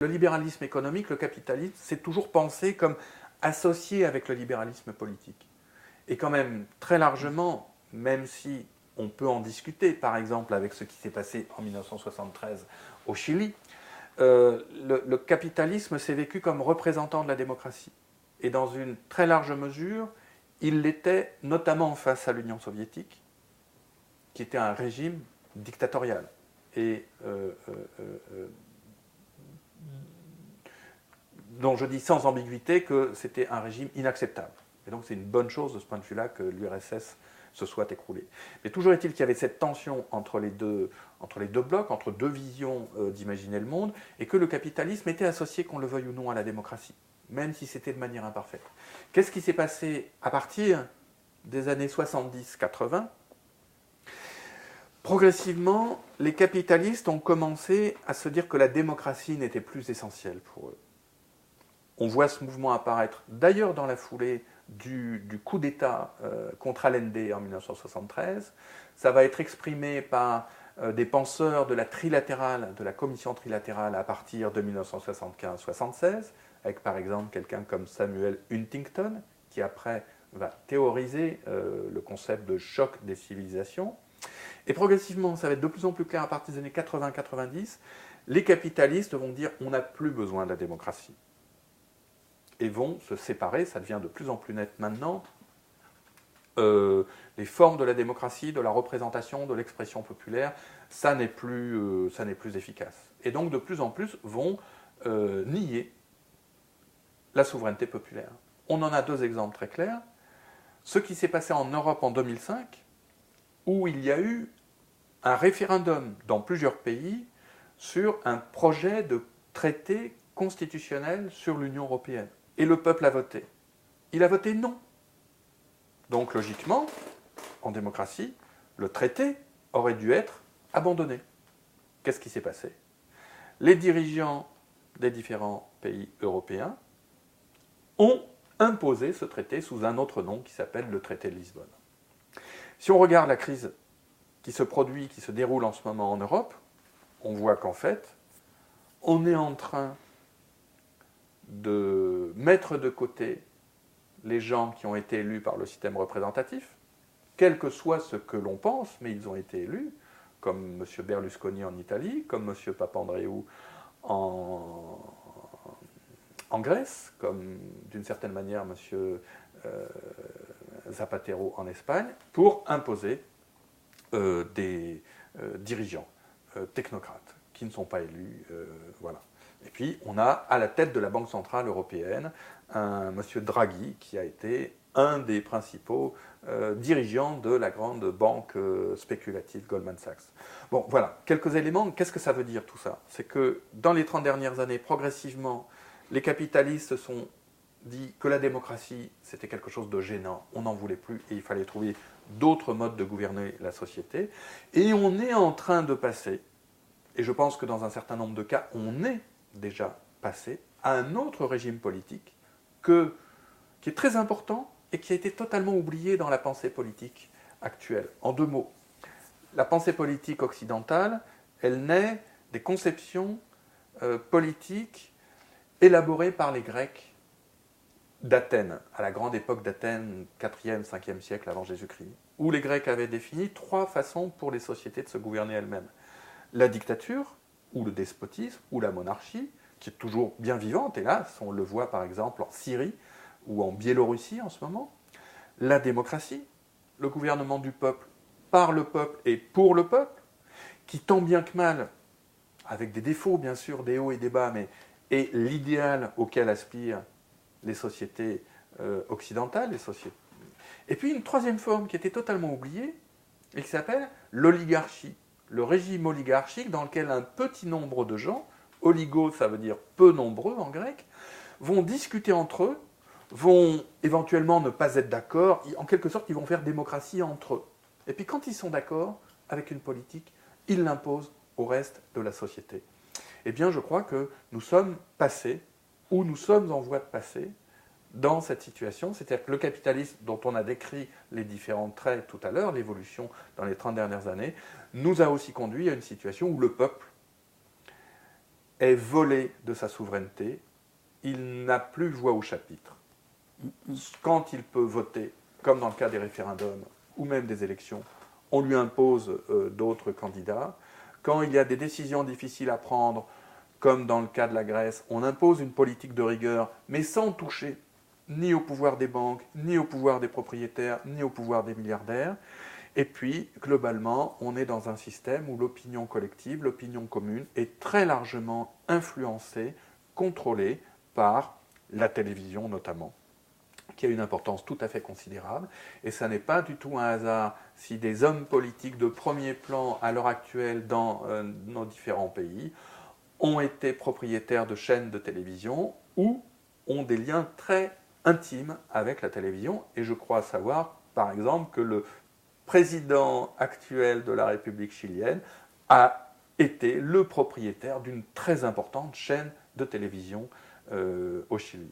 Le libéralisme économique, le capitalisme, c'est toujours pensé comme associé avec le libéralisme politique. Et quand même, très largement, même si on peut en discuter, par exemple avec ce qui s'est passé en 1973 au Chili, le capitalisme s'est vécu comme représentant de la démocratie. Et dans une très large mesure, il l'était notamment face à l'Union soviétique, qui était un régime dictatorial. Et dont je dis sans ambiguïté que c'était un régime inacceptable. Et donc c'est une bonne chose de ce point de vue-là que l'URSS se soit écroulée. Mais toujours est-il qu'il y avait cette tension entre les deux blocs, entre deux visions d'imaginer le monde, et que le capitalisme était associé, qu'on le veuille ou non, à la démocratie, même si c'était de manière imparfaite. Qu'est-ce qui s'est passé à partir des années 70-80 ? Progressivement, les capitalistes ont commencé à se dire que la démocratie n'était plus essentielle pour eux. On voit ce mouvement apparaître d'ailleurs dans la foulée du coup d'État contre Allende en 1973. Ça va être exprimé par des penseurs de la trilatérale, de la commission trilatérale à partir de 1975-76, avec par exemple quelqu'un comme Samuel Huntington, qui après va théoriser le concept de choc des civilisations. Et progressivement, ça va être de plus en plus clair à partir des années 80-90, les capitalistes vont dire on n'a plus besoin de la démocratie. Et vont se séparer, ça devient de plus en plus net maintenant, les formes de la démocratie, de la représentation, de l'expression populaire, ça n'est plus efficace. Et donc de plus en plus vont nier la souveraineté populaire. On en a deux exemples très clairs. Ce qui s'est passé en Europe en 2005, où il y a eu un référendum dans plusieurs pays sur un projet de traité constitutionnel sur l'Union européenne. Et le peuple a voté. Il a voté non. Donc logiquement, en démocratie, le traité aurait dû être abandonné. Qu'est-ce qui s'est passé ? Les dirigeants des différents pays européens ont imposé ce traité sous un autre nom qui s'appelle le traité de Lisbonne. Si on regarde la crise qui se produit, qui se déroule en ce moment en Europe, on voit qu'en fait, on est en train de mettre de côté les gens qui ont été élus par le système représentatif, quel que soit ce que l'on pense, mais ils ont été élus, comme M. Berlusconi en Italie, comme M. Papandreou en Grèce, comme d'une certaine manière M. Zapatero en Espagne, pour imposer des dirigeants technocrates qui ne sont pas élus. Voilà. Et puis, on a à la tête de la Banque Centrale Européenne un M. Draghi qui a été un des principaux dirigeants de la grande banque spéculative Goldman Sachs. Bon, voilà, quelques éléments. Qu'est-ce que ça veut dire tout ça ? C'est que dans les 30 dernières années, progressivement, les capitalistes se sont dit que la démocratie, c'était quelque chose de gênant, on n'en voulait plus et il fallait trouver d'autres modes de gouverner la société. Et on est en train de passer, et je pense que dans un certain nombre de cas, on est déjà passé à un autre régime politique qui est très important et qui a été totalement oublié dans la pensée politique actuelle. En deux mots, la pensée politique occidentale, elle naît des conceptions politiques élaborées par les Grecs d'Athènes, à la grande époque d'Athènes, 4e, 5e siècle avant Jésus-Christ, où les Grecs avaient défini trois façons pour les sociétés de se gouverner elles-mêmes. La dictature, ou le despotisme, ou la monarchie, qui est toujours bien vivante, hélas, on le voit par exemple en Syrie ou en Biélorussie en ce moment. La démocratie, le gouvernement du peuple, par le peuple et pour le peuple, qui tant bien que mal, avec des défauts bien sûr, des hauts et des bas, mais est l'idéal auquel aspirent les sociétés occidentales, les sociétés. Et puis une troisième forme qui était totalement oubliée, et qui s'appelle l'oligarchie, le régime oligarchique dans lequel un petit nombre de gens, oligo ça veut dire peu nombreux en grec, vont discuter entre eux, vont éventuellement ne pas être d'accord, en quelque sorte ils vont faire démocratie entre eux. Et puis quand ils sont d'accord avec une politique, ils l'imposent au reste de la société. Eh bien je crois que nous sommes passés, ou nous sommes en voie de passer, dans cette situation, c'est-à-dire que le capitalisme dont on a décrit les différents traits tout à l'heure, l'évolution dans les 30 dernières années, nous a aussi conduit à une situation où le peuple est volé de sa souveraineté, il n'a plus voix au chapitre. Quand il peut voter, comme dans le cas des référendums ou même des élections, on lui impose d'autres candidats. Quand il y a des décisions difficiles à prendre, comme dans le cas de la Grèce, on impose une politique de rigueur, mais sans toucher ni au pouvoir des banques, ni au pouvoir des propriétaires, ni au pouvoir des milliardaires. Et puis, globalement, on est dans un système où l'opinion collective, l'opinion commune, est très largement influencée, contrôlée par la télévision notamment, qui a une importance tout à fait considérable. Et ça n'est pas du tout un hasard si des hommes politiques de premier plan à l'heure actuelle dans nos différents pays ont été propriétaires de chaînes de télévision ou ont des liens très intimes avec la télévision. Et je crois savoir, par exemple, que le président actuel de la République chilienne a été le propriétaire d'une très importante chaîne de télévision au Chili.